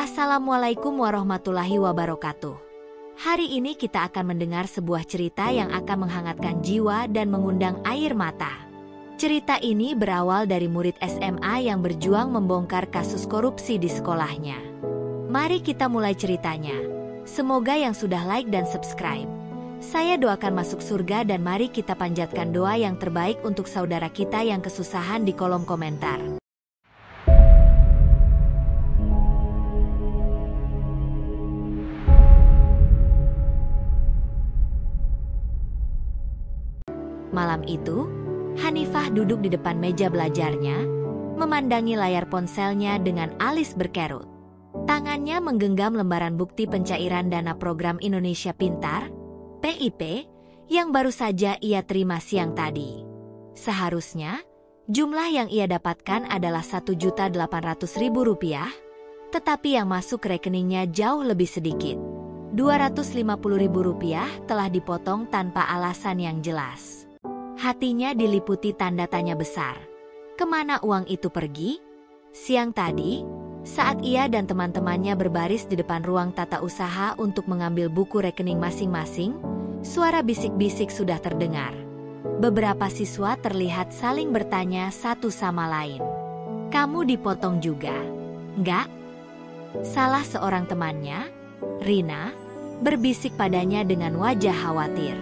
Assalamualaikum warahmatullahi wabarakatuh. Hari ini kita akan mendengar sebuah cerita yang akan menghangatkan jiwa dan mengundang air mata. Cerita ini berawal dari murid SMA yang berjuang membongkar kasus korupsi di sekolahnya. Mari kita mulai ceritanya. Semoga yang sudah like dan subscribe, saya doakan masuk surga, dan mari kita panjatkan doa yang terbaik untuk saudara kita yang kesusahan di kolom komentar. Malam itu, Hanifah duduk di depan meja belajarnya, memandangi layar ponselnya dengan alis berkerut. Tangannya menggenggam lembaran bukti pencairan dana program Indonesia Pintar, PIP, yang baru saja ia terima siang tadi. Seharusnya, jumlah yang ia dapatkan adalah Rp1.800.000, tetapi yang masuk ke rekeningnya jauh lebih sedikit. Rp250.000 telah dipotong tanpa alasan yang jelas. Hatinya diliputi tanda tanya besar. Kemana uang itu pergi? Siang tadi, saat ia dan teman-temannya berbaris di depan ruang tata usaha untuk mengambil buku rekening masing-masing, suara bisik-bisik sudah terdengar. Beberapa siswa terlihat saling bertanya satu sama lain. "Kamu dipotong juga?" "Enggak." Salah seorang temannya, Rina, berbisik padanya dengan wajah khawatir.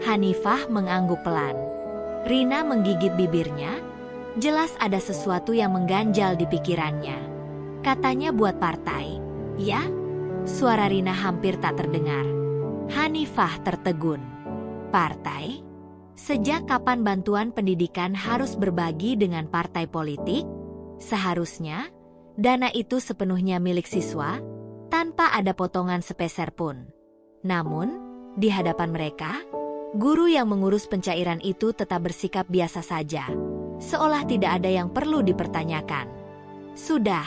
Hanifah mengangguk pelan. Rina menggigit bibirnya, jelas ada sesuatu yang mengganjal di pikirannya. Katanya buat partai. "Ya?" Suara Rina hampir tak terdengar. Hanifah tertegun. "Partai? Sejak kapan bantuan pendidikan harus berbagi dengan partai politik? Seharusnya, dana itu sepenuhnya milik siswa, tanpa ada potongan sepeser pun." Namun, di hadapan mereka, guru yang mengurus pencairan itu tetap bersikap biasa saja, seolah tidak ada yang perlu dipertanyakan. "Sudah,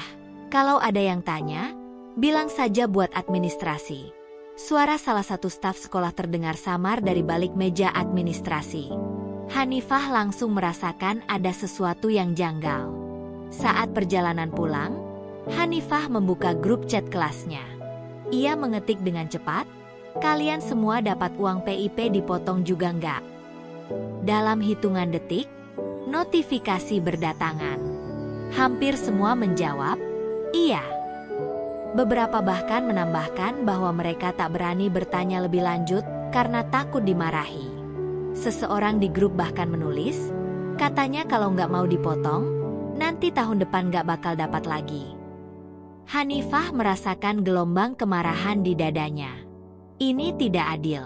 kalau ada yang tanya, bilang saja buat administrasi." Suara salah satu staf sekolah terdengar samar dari balik meja administrasi. Hanifah langsung merasakan ada sesuatu yang janggal. Saat perjalanan pulang, Hanifah membuka grup chat kelasnya. Ia mengetik dengan cepat, "Kalian semua dapat uang PIP dipotong juga enggak?" Dalam hitungan detik, notifikasi berdatangan. Hampir semua menjawab, "Iya." Beberapa bahkan menambahkan bahwa mereka tak berani bertanya lebih lanjut karena takut dimarahi. Seseorang di grup bahkan menulis, katanya kalau nggak mau dipotong, nanti tahun depan nggak bakal dapat lagi. Hanifah merasakan gelombang kemarahan di dadanya. Ini tidak adil.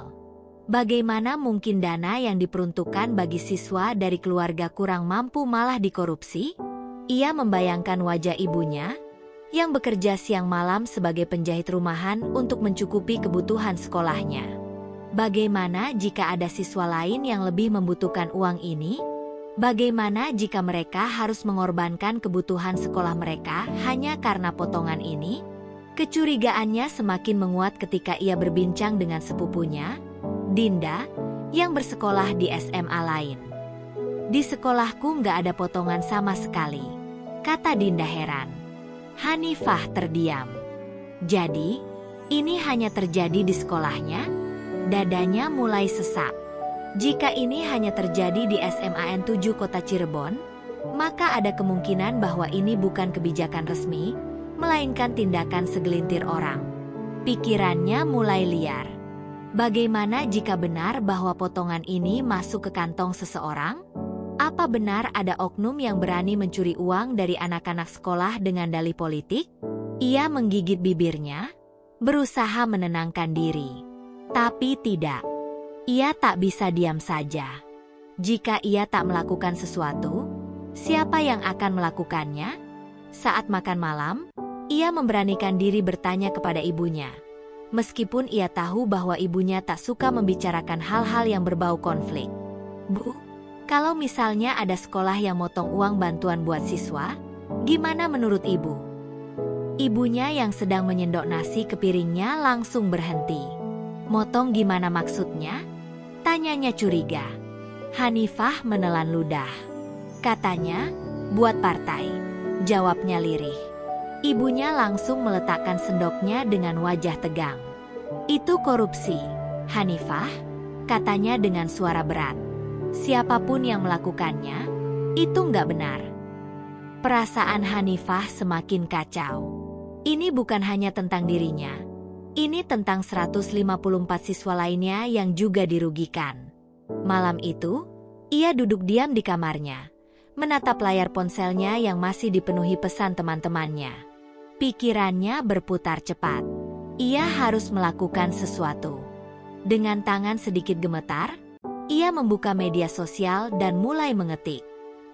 Bagaimana mungkin dana yang diperuntukkan bagi siswa dari keluarga kurang mampu malah dikorupsi? Ia membayangkan wajah ibunya, yang bekerja siang malam sebagai penjahit rumahan untuk mencukupi kebutuhan sekolahnya. Bagaimana jika ada siswa lain yang lebih membutuhkan uang ini? Bagaimana jika mereka harus mengorbankan kebutuhan sekolah mereka hanya karena potongan ini? Kecurigaannya semakin menguat ketika ia berbincang dengan sepupunya, Dinda, yang bersekolah di SMA lain. "Di sekolahku nggak ada potongan sama sekali," kata Dinda heran. Hanifah terdiam. Jadi, ini hanya terjadi di sekolahnya? Dadanya mulai sesak. Jika ini hanya terjadi di SMAN 7 Kota Cirebon, maka ada kemungkinan bahwa ini bukan kebijakan resmi, melainkan tindakan segelintir orang. Pikirannya mulai liar. Bagaimana jika benar bahwa potongan ini masuk ke kantong seseorang? Apa benar ada oknum yang berani mencuri uang dari anak-anak sekolah dengan dalih politik? Ia menggigit bibirnya, berusaha menenangkan diri. Tapi tidak. Ia tak bisa diam saja. Jika ia tak melakukan sesuatu, siapa yang akan melakukannya? Saat makan malam, ia memberanikan diri bertanya kepada ibunya. Meskipun ia tahu bahwa ibunya tak suka membicarakan hal-hal yang berbau konflik. "Bu, kalau misalnya ada sekolah yang motong uang bantuan buat siswa, gimana menurut ibu?" Ibunya yang sedang menyendok nasi ke piringnya langsung berhenti. "Motong gimana maksudnya?" tanyanya curiga. Hanifah menelan ludah. Katanya, "Buat partai," jawabnya lirih. Ibunya langsung meletakkan sendoknya dengan wajah tegang. "Itu korupsi, Hanifah," katanya dengan suara berat. "Siapapun yang melakukannya, itu nggak benar." Perasaan Hanifah semakin kacau. Ini bukan hanya tentang dirinya. Ini tentang 154 siswa lainnya yang juga dirugikan. Malam itu, ia duduk diam di kamarnya, menatap layar ponselnya yang masih dipenuhi pesan teman-temannya. Pikirannya berputar cepat. Ia harus melakukan sesuatu. Dengan tangan sedikit gemetar, ia membuka media sosial dan mulai mengetik.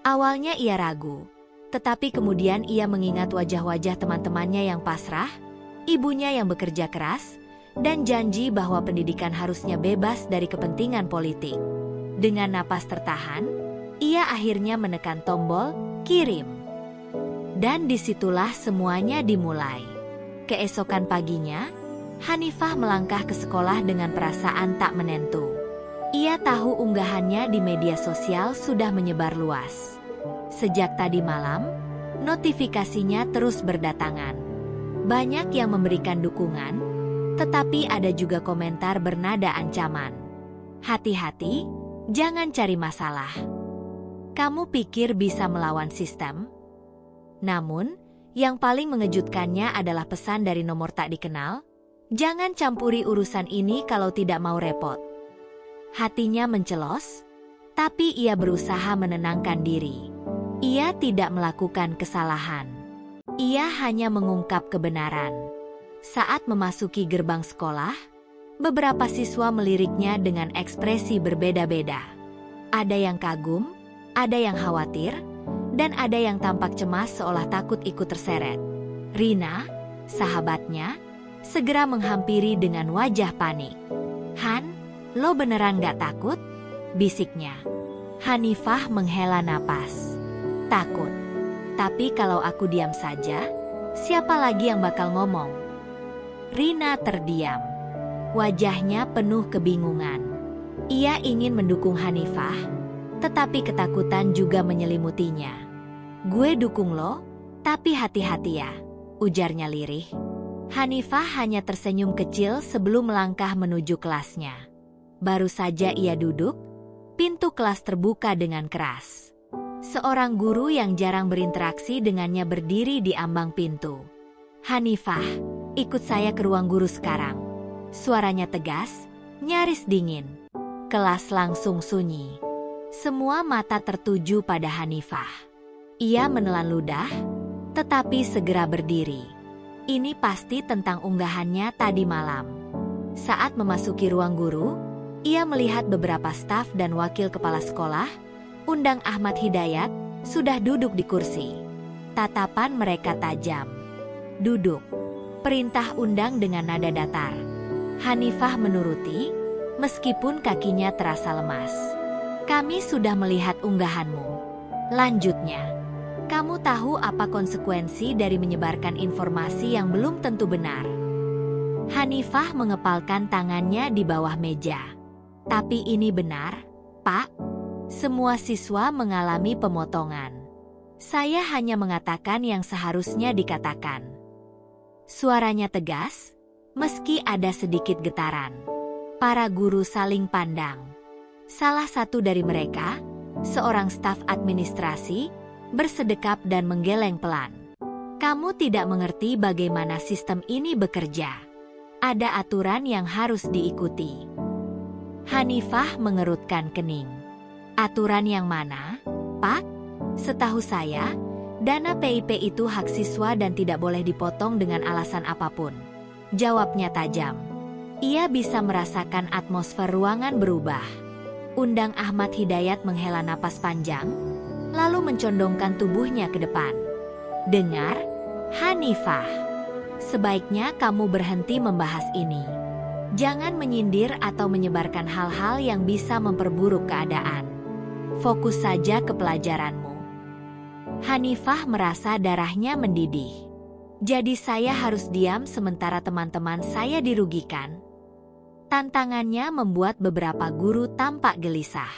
Awalnya ia ragu, tetapi kemudian ia mengingat wajah-wajah teman-temannya yang pasrah, ibunya yang bekerja keras, dan janji bahwa pendidikan harusnya bebas dari kepentingan politik. Dengan napas tertahan, ia akhirnya menekan tombol "kirim". Dan disitulah semuanya dimulai. Keesokan paginya, Hanifah melangkah ke sekolah dengan perasaan tak menentu. Ia tahu unggahannya di media sosial sudah menyebar luas. Sejak tadi malam, notifikasinya terus berdatangan. Banyak yang memberikan dukungan, tetapi ada juga komentar bernada ancaman. "Hati-hati, jangan cari masalah. Kamu pikir bisa melawan sistem?" Namun, yang paling mengejutkannya adalah pesan dari nomor tak dikenal. "Jangan campuri urusan ini kalau tidak mau repot." Hatinya mencelos, tapi ia berusaha menenangkan diri. Ia tidak melakukan kesalahan. Ia hanya mengungkap kebenaran. Saat memasuki gerbang sekolah, beberapa siswa meliriknya dengan ekspresi berbeda-beda. Ada yang kagum, ada yang khawatir, dan ada yang tampak cemas seolah takut ikut terseret. Rina, sahabatnya, segera menghampiri dengan wajah panik. "Han, lo beneran gak takut?" bisiknya. Hanifah menghela napas. "Takut. Tapi kalau aku diam saja, siapa lagi yang bakal ngomong?" Rina terdiam. Wajahnya penuh kebingungan. Ia ingin mendukung Hanifah, tetapi ketakutan juga menyelimutinya. "Gue dukung lo, tapi hati-hati ya," ujarnya lirih. Hanifah hanya tersenyum kecil sebelum melangkah menuju kelasnya. Baru saja ia duduk, pintu kelas terbuka dengan keras. Seorang guru yang jarang berinteraksi dengannya berdiri di ambang pintu. "Hanifah, ikut saya ke ruang guru sekarang." Suaranya tegas, nyaris dingin. Kelas langsung sunyi. Semua mata tertuju pada Hanifah. Ia menelan ludah, tetapi segera berdiri. Ini pasti tentang unggahannya tadi malam. Saat memasuki ruang guru, ia melihat beberapa staf dan wakil kepala sekolah, undang Ahmad Hidayat, sudah duduk di kursi. Tatapan mereka tajam. "Duduk," perintah undang dengan nada datar. Hanifah menuruti, meskipun kakinya terasa lemas. "Kami sudah melihat unggahanmu," lanjutnya. "Kamu tahu apa konsekuensi dari menyebarkan informasi yang belum tentu benar?" Hanifah mengepalkan tangannya di bawah meja. "Tapi ini benar, Pak. Semua siswa mengalami pemotongan. Saya hanya mengatakan yang seharusnya dikatakan." Suaranya tegas, meski ada sedikit getaran. Para guru saling pandang. Salah satu dari mereka, seorang staf administrasi, bersedekap dan menggeleng pelan. "Kamu tidak mengerti bagaimana sistem ini bekerja. Ada aturan yang harus diikuti." Hanifah mengerutkan kening. "Aturan yang mana, Pak?" "Setahu saya, dana PIP itu hak siswa dan tidak boleh dipotong dengan alasan apapun," jawabnya tajam. Ia bisa merasakan atmosfer ruangan berubah. Undang Ahmad Hidayat menghela napas panjang, lalu mencondongkan tubuhnya ke depan. "Dengar, Hanifah. Sebaiknya kamu berhenti membahas ini. Jangan menyindir atau menyebarkan hal-hal yang bisa memperburuk keadaan. Fokus saja ke pelajaranmu." Hanifah merasa darahnya mendidih. Jadi saya harus diam sementara teman-teman saya dirugikan? Tantangannya membuat beberapa guru tampak gelisah.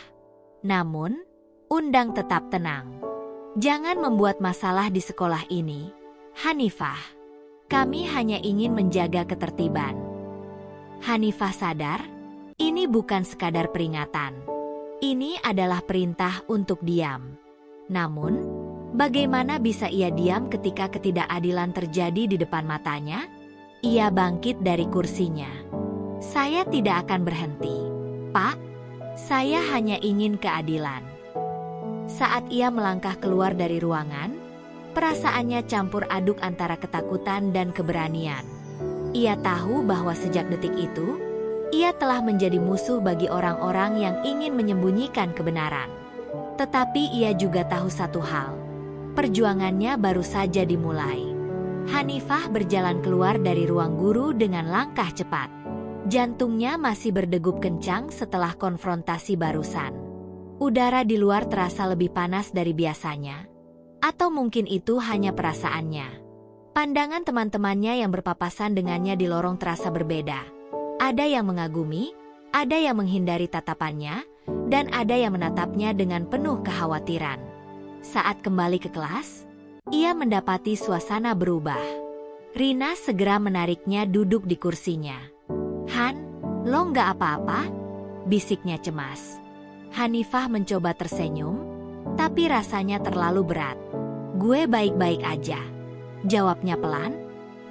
Namun, undang tetap tenang. "Jangan membuat masalah di sekolah ini. Hanifah, kami hanya ingin menjaga ketertiban. Hanifah sadar, ini bukan sekadar peringatan. Ini adalah perintah untuk diam. Namun, bagaimana bisa ia diam ketika ketidakadilan terjadi di depan matanya? Ia bangkit dari kursinya. Saya tidak akan berhenti, Pak. Saya hanya ingin keadilan. Saat ia melangkah keluar dari ruangan, perasaannya campur aduk antara ketakutan dan keberanian. Ia tahu bahwa sejak detik itu, ia telah menjadi musuh bagi orang-orang yang ingin menyembunyikan kebenaran. Tetapi ia juga tahu satu hal, perjuangannya baru saja dimulai. Hanifah berjalan keluar dari ruang guru dengan langkah cepat. Jantungnya masih berdegup kencang setelah konfrontasi barusan. Udara di luar terasa lebih panas dari biasanya. Atau mungkin itu hanya perasaannya. Pandangan teman-temannya yang berpapasan dengannya di lorong terasa berbeda. Ada yang mengagumi, ada yang menghindari tatapannya, dan ada yang menatapnya dengan penuh kekhawatiran. Saat kembali ke kelas, ia mendapati suasana berubah. Rina segera menariknya duduk di kursinya. Han, lo nggak apa-apa? Bisiknya cemas. Hanifah mencoba tersenyum, tapi rasanya terlalu berat. Gue baik-baik aja, jawabnya pelan,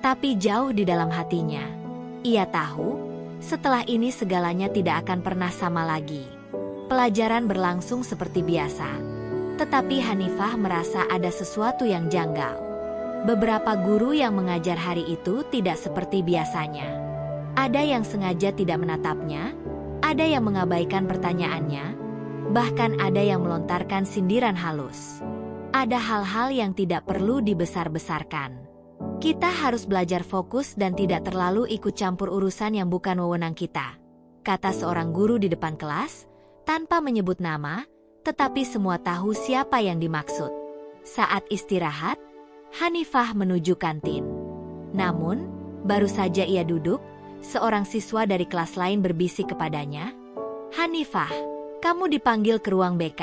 tapi jauh di dalam hatinya. Ia tahu, setelah ini segalanya tidak akan pernah sama lagi. Pelajaran berlangsung seperti biasa, tetapi Hanifah merasa ada sesuatu yang janggal. Beberapa guru yang mengajar hari itu tidak seperti biasanya. Ada yang sengaja tidak menatapnya, ada yang mengabaikan pertanyaannya, bahkan ada yang melontarkan sindiran halus. Ada hal-hal yang tidak perlu dibesar-besarkan. Kita harus belajar fokus dan tidak terlalu ikut campur urusan yang bukan wewenang kita, kata seorang guru di depan kelas, tanpa menyebut nama, tetapi semua tahu siapa yang dimaksud. Saat istirahat, Hanifah menuju kantin. Namun, baru saja ia duduk, seorang siswa dari kelas lain berbisik kepadanya, "Hanifah, kamu dipanggil ke ruang BK."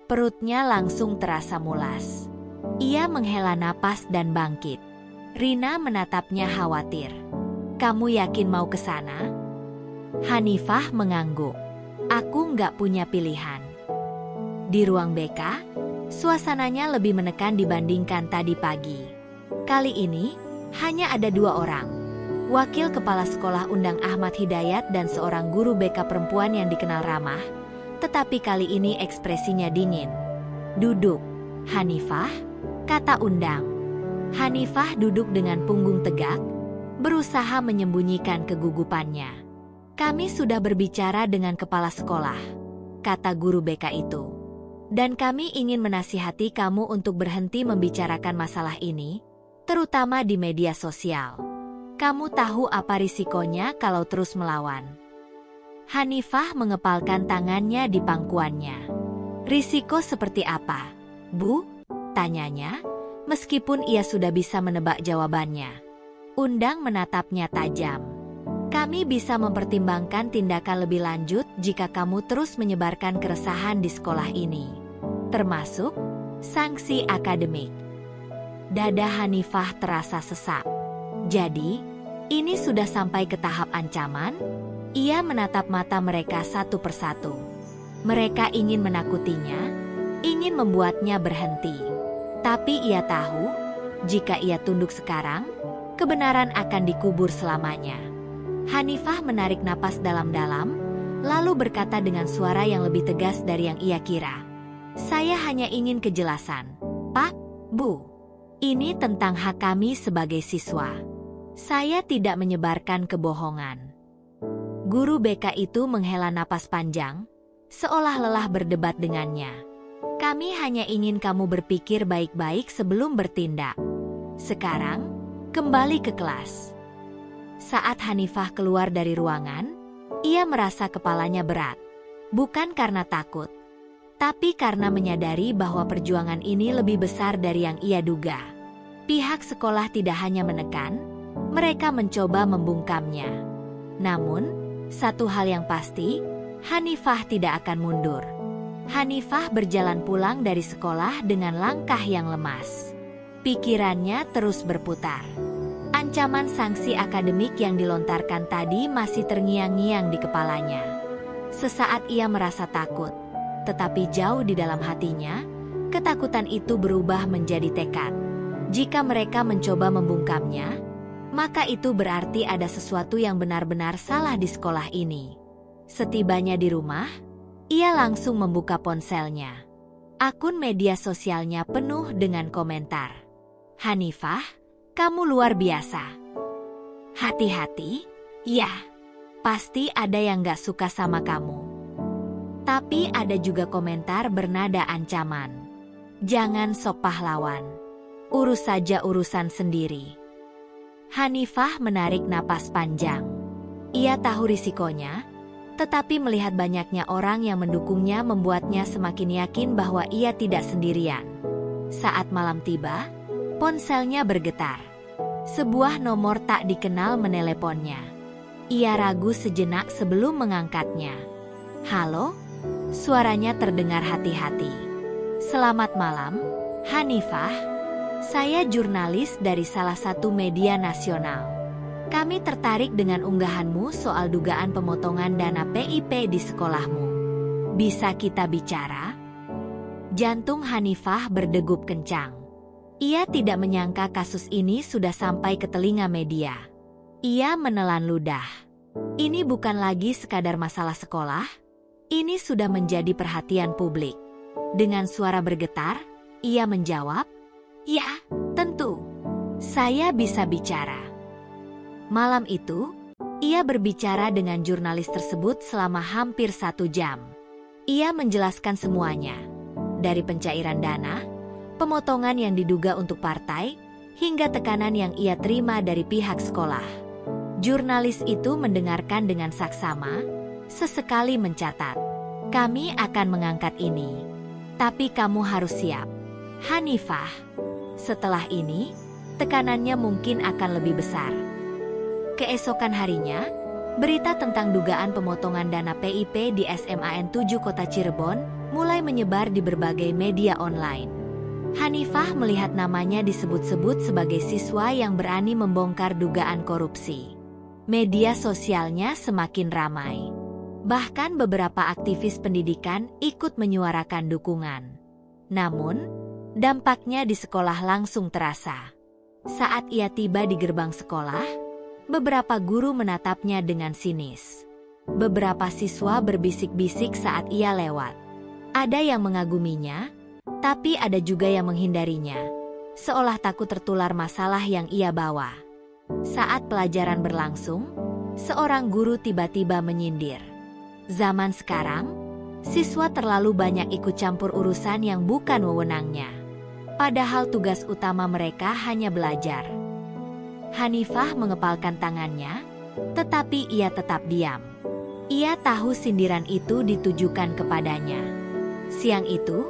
Perutnya langsung terasa mulas. Ia menghela napas dan bangkit. Rina menatapnya khawatir. "Kamu yakin mau ke sana?" Hanifah mengangguk. "Aku nggak punya pilihan." Di ruang BK, suasananya lebih menekan dibandingkan tadi pagi. Kali ini, hanya ada dua orang. Wakil Kepala Sekolah Undang Ahmad Hidayat dan seorang guru BK perempuan yang dikenal ramah, tetapi kali ini ekspresinya dingin. "Duduk, Hanifah," kata Undang. Hanifah duduk dengan punggung tegak, berusaha menyembunyikan kegugupannya. "Kami sudah berbicara dengan kepala sekolah," kata guru BK itu. "Dan kami ingin menasihati kamu untuk berhenti membicarakan masalah ini, terutama di media sosial. Kamu tahu apa risikonya kalau terus melawan." Hanifah mengepalkan tangannya di pangkuannya. "Risiko seperti apa, Bu?" tanyanya, meskipun ia sudah bisa menebak jawabannya. Undang menatapnya tajam. "Kami bisa mempertimbangkan tindakan lebih lanjut jika kamu terus menyebarkan keresahan di sekolah ini, termasuk sanksi akademik." Dada Hanifah terasa sesak. Jadi, ini sudah sampai ke tahap ancaman? Ia menatap mata mereka satu persatu. Mereka ingin menakutinya, ingin membuatnya berhenti. Tapi ia tahu, jika ia tunduk sekarang, kebenaran akan dikubur selamanya. Hanifah menarik napas dalam-dalam, lalu berkata dengan suara yang lebih tegas dari yang ia kira. "Saya hanya ingin kejelasan, Pak, Bu. Ini tentang hak kami sebagai siswa. Saya tidak menyebarkan kebohongan." Guru BK itu menghela napas panjang, seolah lelah berdebat dengannya. "Kami hanya ingin kamu berpikir baik-baik sebelum bertindak. Sekarang, kembali ke kelas." Saat Hanifah keluar dari ruangan, ia merasa kepalanya berat. Bukan karena takut, tapi karena menyadari bahwa perjuangan ini lebih besar dari yang ia duga. Pihak sekolah tidak hanya menekan, mereka mencoba membungkamnya. Namun, satu hal yang pasti, Hanifah tidak akan mundur. Hanifah berjalan pulang dari sekolah dengan langkah yang lemas. Pikirannya terus berputar. Ancaman sanksi akademik yang dilontarkan tadi masih terngiang-ngiang di kepalanya. Sesaat ia merasa takut, tetapi jauh di dalam hatinya, ketakutan itu berubah menjadi tekad. Jika mereka mencoba membungkamnya, maka itu berarti ada sesuatu yang benar-benar salah di sekolah ini. Setibanya di rumah, ia langsung membuka ponselnya. Akun media sosialnya penuh dengan komentar. "Hanifah, kamu luar biasa. Hati-hati, ya. Pasti ada yang gak suka sama kamu." Tapi ada juga komentar bernada ancaman. "Jangan sok pahlawan. Urus saja urusan sendiri." Hanifah menarik napas panjang. Ia tahu risikonya, tetapi melihat banyaknya orang yang mendukungnya membuatnya semakin yakin bahwa ia tidak sendirian. Saat malam tiba, ponselnya bergetar. Sebuah nomor tak dikenal meneleponnya. Ia ragu sejenak sebelum mengangkatnya. "Halo?" Suaranya terdengar hati-hati. "Selamat malam, Hanifah. Saya jurnalis dari salah satu media nasional. Kami tertarik dengan unggahanmu soal dugaan pemotongan dana PIP di sekolahmu. Bisa kita bicara?" Jantung Hanifah berdegup kencang. Ia tidak menyangka kasus ini sudah sampai ke telinga media. Ia menelan ludah. Ini bukan lagi sekadar masalah sekolah, ini sudah menjadi perhatian publik. Dengan suara bergetar, ia menjawab, "Ya, tentu. Saya bisa bicara." Malam itu, ia berbicara dengan jurnalis tersebut selama hampir 1 jam. Ia menjelaskan semuanya, dari pencairan dana, pemotongan yang diduga untuk partai, hingga tekanan yang ia terima dari pihak sekolah. Jurnalis itu mendengarkan dengan saksama, sesekali mencatat, "Kami akan mengangkat ini. Tapi kamu harus siap, Hanifah. Setelah ini, tekanannya mungkin akan lebih besar." Keesokan harinya, berita tentang dugaan pemotongan dana PIP di SMAN 7 Kota Cirebon mulai menyebar di berbagai media online. Hanifah melihat namanya disebut-sebut sebagai siswa yang berani membongkar dugaan korupsi. Media sosialnya semakin ramai. Bahkan beberapa aktivis pendidikan ikut menyuarakan dukungan. Namun, dampaknya di sekolah langsung terasa. Saat ia tiba di gerbang sekolah, beberapa guru menatapnya dengan sinis. Beberapa siswa berbisik-bisik saat ia lewat. Ada yang mengaguminya, tapi ada juga yang menghindarinya, seolah takut tertular masalah yang ia bawa. Saat pelajaran berlangsung, seorang guru tiba-tiba menyindir, "Zaman sekarang, siswa terlalu banyak ikut campur urusan yang bukan wewenangnya. Padahal tugas utama mereka hanya belajar." Hanifah mengepalkan tangannya, tetapi ia tetap diam. Ia tahu sindiran itu ditujukan kepadanya. Siang itu,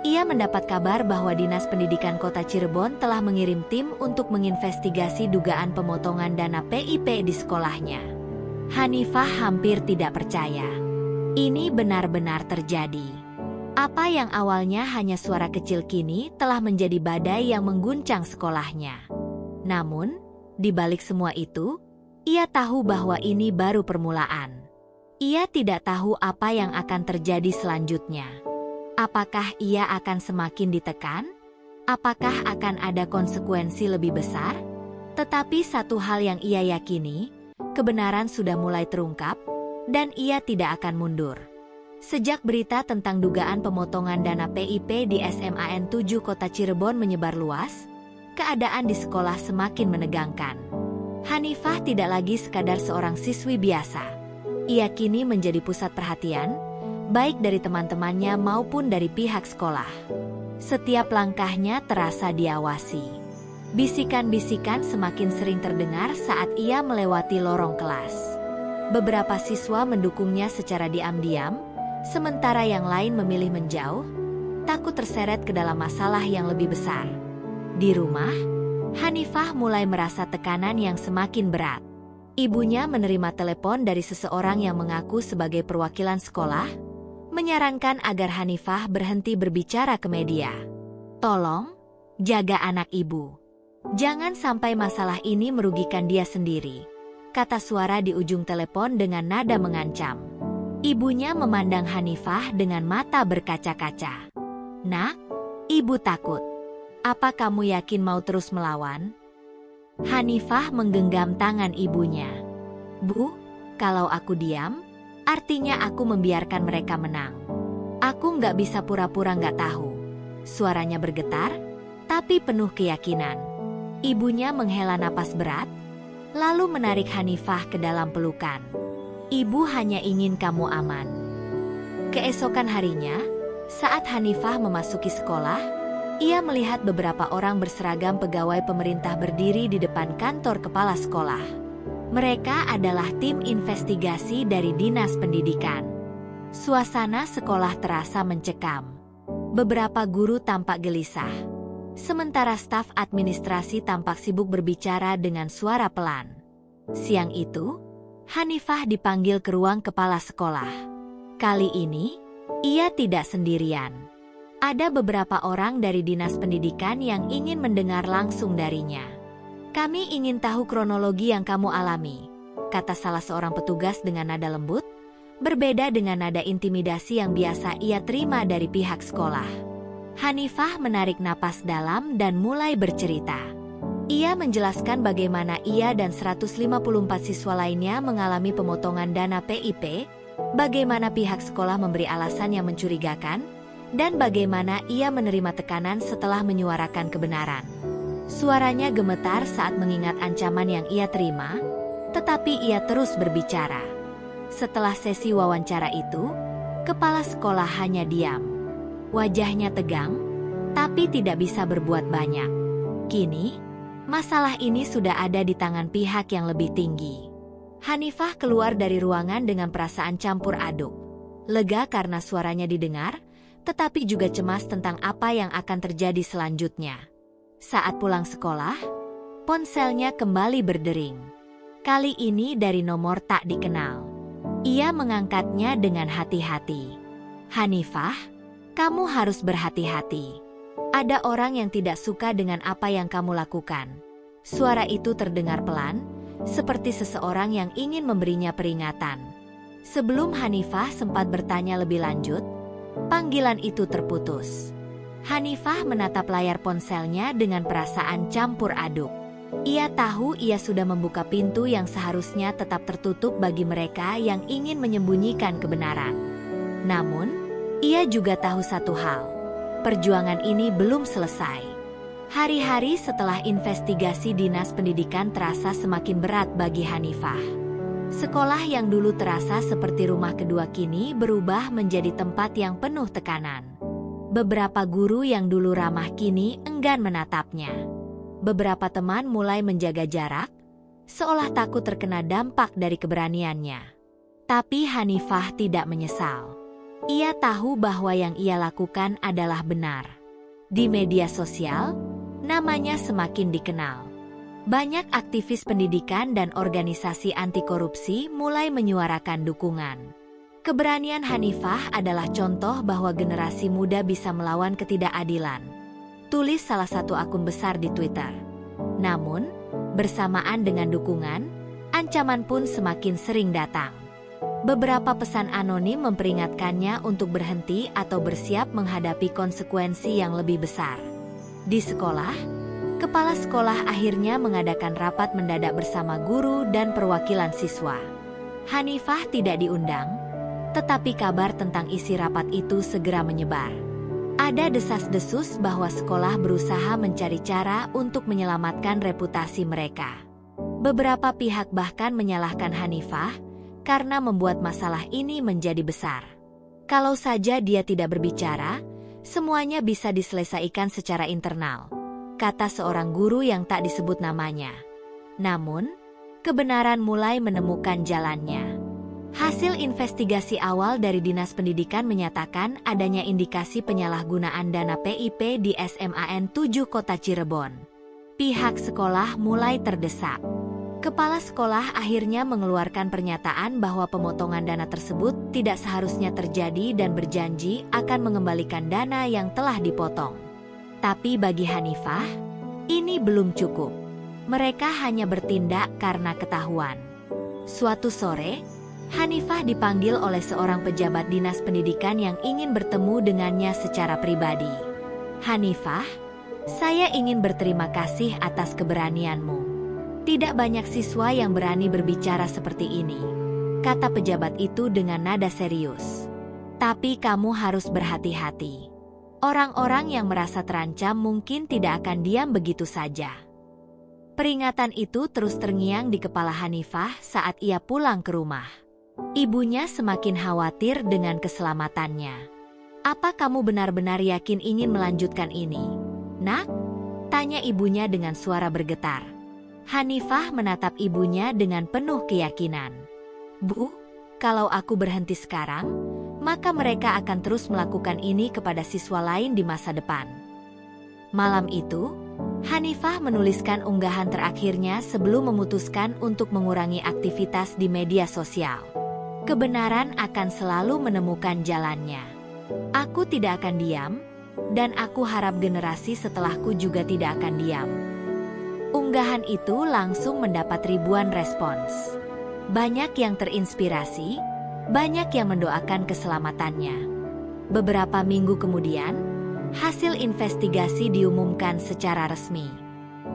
ia mendapat kabar bahwa Dinas Pendidikan Kota Cirebon telah mengirim tim untuk menginvestigasi dugaan pemotongan dana PIP di sekolahnya. Hanifah hampir tidak percaya. Ini benar-benar terjadi. Apa yang awalnya hanya suara kecil kini telah menjadi badai yang mengguncang sekolahnya. Namun, di balik semua itu, ia tahu bahwa ini baru permulaan. Ia tidak tahu apa yang akan terjadi selanjutnya. Apakah ia akan semakin ditekan? Apakah akan ada konsekuensi lebih besar? Tetapi satu hal yang ia yakini, kebenaran sudah mulai terungkap, dan ia tidak akan mundur. Sejak berita tentang dugaan pemotongan dana PIP di SMAN 7 Kota Cirebon menyebar luas, keadaan di sekolah semakin menegangkan. Hanifah tidak lagi sekadar seorang siswi biasa. Ia kini menjadi pusat perhatian, baik dari teman-temannya maupun dari pihak sekolah. Setiap langkahnya terasa diawasi. Bisikan-bisikan semakin sering terdengar saat ia melewati lorong kelas. Beberapa siswa mendukungnya secara diam-diam, sementara yang lain memilih menjauh, takut terseret ke dalam masalah yang lebih besar. Di rumah, Hanifah mulai merasa tekanan yang semakin berat. Ibunya menerima telepon dari seseorang yang mengaku sebagai perwakilan sekolah, menyarankan agar Hanifah berhenti berbicara ke media. "Tolong, Jaga anak ibu. Jangan sampai masalah ini merugikan dia sendiri, kata suara di ujung telepon dengan nada mengancam. Ibunya memandang Hanifah dengan mata berkaca-kaca. Nak, ibu takut. Apa kamu yakin mau terus melawan? Hanifah menggenggam tangan ibunya. Bu, kalau aku diam, artinya aku membiarkan mereka menang. Aku nggak bisa pura-pura nggak tahu. Suaranya bergetar, tapi penuh keyakinan. Ibunya menghela napas berat, lalu menarik Hanifah ke dalam pelukan. Ibu hanya ingin kamu aman. Keesokan harinya, saat Hanifah memasuki sekolah, ia melihat beberapa orang berseragam pegawai pemerintah berdiri di depan kantor kepala sekolah. Mereka adalah tim investigasi dari Dinas Pendidikan. Suasana sekolah terasa mencekam. Beberapa guru tampak gelisah, sementara staf administrasi tampak sibuk berbicara dengan suara pelan. Siang itu, Hanifah dipanggil ke ruang kepala sekolah. Kali ini, ia tidak sendirian. Ada beberapa orang dari Dinas Pendidikan yang ingin mendengar langsung darinya. Kami ingin tahu kronologi yang kamu alami, kata salah seorang petugas dengan nada lembut, berbeda dengan nada intimidasi yang biasa ia terima dari pihak sekolah. Hanifah menarik napas dalam dan mulai bercerita. Ia menjelaskan bagaimana ia dan 154 siswa lainnya mengalami pemotongan dana PIP, bagaimana pihak sekolah memberi alasan yang mencurigakan, dan bagaimana ia menerima tekanan setelah menyuarakan kebenaran. Suaranya gemetar saat mengingat ancaman yang ia terima, tetapi ia terus berbicara. Setelah sesi wawancara itu, kepala sekolah hanya diam. Wajahnya tegang, tapi tidak bisa berbuat banyak. Kini, masalah ini sudah ada di tangan pihak yang lebih tinggi. Hanifah keluar dari ruangan dengan perasaan campur aduk. Lega karena suaranya didengar, tetapi juga cemas tentang apa yang akan terjadi selanjutnya. Saat pulang sekolah, ponselnya kembali berdering. Kali ini dari nomor tak dikenal. Ia mengangkatnya dengan hati-hati. Hanifah, kamu harus berhati-hati. Ada orang yang tidak suka dengan apa yang kamu lakukan. Suara itu terdengar pelan, seperti seseorang yang ingin memberinya peringatan. Sebelum Hanifah sempat bertanya lebih lanjut, panggilan itu terputus. Hanifah menatap layar ponselnya dengan perasaan campur aduk. Ia tahu ia sudah membuka pintu yang seharusnya tetap tertutup bagi mereka yang ingin menyembunyikan kebenaran. Namun, ia juga tahu satu hal. Perjuangan ini belum selesai. Hari-hari setelah investigasi Dinas Pendidikan terasa semakin berat bagi Hanifah. Sekolah yang dulu terasa seperti rumah kedua kini berubah menjadi tempat yang penuh tekanan. Beberapa guru yang dulu ramah kini enggan menatapnya. Beberapa teman mulai menjaga jarak, seolah takut terkena dampak dari keberaniannya. Tapi Hanifah tidak menyesal. Ia tahu bahwa yang ia lakukan adalah benar. Di media sosial, namanya semakin dikenal. Banyak aktivis pendidikan dan organisasi anti korupsi mulai menyuarakan dukungan. Keberanian Hanifah adalah contoh bahwa generasi muda bisa melawan ketidakadilan, tulis salah satu akun besar di Twitter. Namun, bersamaan dengan dukungan, ancaman pun semakin sering datang. Beberapa pesan anonim memperingatkannya untuk berhenti atau bersiap menghadapi konsekuensi yang lebih besar. Di sekolah, kepala sekolah akhirnya mengadakan rapat mendadak bersama guru dan perwakilan siswa. Hanifah tidak diundang, tetapi kabar tentang isi rapat itu segera menyebar. Ada desas-desus bahwa sekolah berusaha mencari cara untuk menyelamatkan reputasi mereka. Beberapa pihak bahkan menyalahkan Hanifah karena membuat masalah ini menjadi besar. Kalau saja dia tidak berbicara, semuanya bisa diselesaikan secara internal, kata seorang guru yang tak disebut namanya. Namun, kebenaran mulai menemukan jalannya. Hasil investigasi awal dari Dinas Pendidikan menyatakan adanya indikasi penyalahgunaan dana PIP di SMAN 7 Kota Cirebon. Pihak sekolah mulai terdesak. Kepala sekolah akhirnya mengeluarkan pernyataan bahwa pemotongan dana tersebut tidak seharusnya terjadi dan berjanji akan mengembalikan dana yang telah dipotong. Tapi bagi Hanifah, ini belum cukup. Mereka hanya bertindak karena ketahuan. Suatu sore, Hanifah dipanggil oleh seorang pejabat dinas pendidikan yang ingin bertemu dengannya secara pribadi. "Hanifah, saya ingin berterima kasih atas keberanianmu. Tidak banyak siswa yang berani berbicara seperti ini," kata pejabat itu dengan nada serius. "Tapi kamu harus berhati-hati. Orang-orang yang merasa terancam mungkin tidak akan diam begitu saja." Peringatan itu terus terngiang di kepala Hanifah saat ia pulang ke rumah. Ibunya semakin khawatir dengan keselamatannya. "Apa kamu benar-benar yakin ingin melanjutkan ini, Nak?" tanya ibunya dengan suara bergetar. Hanifah menatap ibunya dengan penuh keyakinan. "Bu, kalau aku berhenti sekarang, maka mereka akan terus melakukan ini kepada siswa lain di masa depan." Malam itu, Hanifah menuliskan unggahan terakhirnya sebelum memutuskan untuk mengurangi aktivitas di media sosial. "Kebenaran akan selalu menemukan jalannya. Aku tidak akan diam, dan aku harap generasi setelahku juga tidak akan diam." Unggahan itu langsung mendapat ribuan respons. Banyak yang terinspirasi, banyak yang mendoakan keselamatannya. Beberapa minggu kemudian, hasil investigasi diumumkan secara resmi.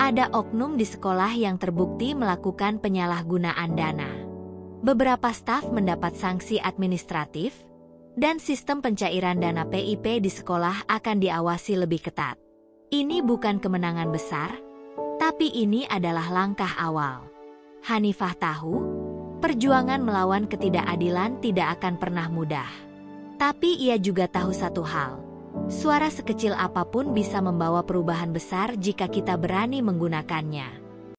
Ada oknum di sekolah yang terbukti melakukan penyalahgunaan dana. Beberapa staf mendapat sanksi administratif, dan sistem pencairan dana PIP di sekolah akan diawasi lebih ketat. Ini bukan kemenangan besar, tapi ini adalah langkah awal. Hanifah tahu, perjuangan melawan ketidakadilan tidak akan pernah mudah. Tapi ia juga tahu satu hal. Suara sekecil apapun bisa membawa perubahan besar jika kita berani menggunakannya.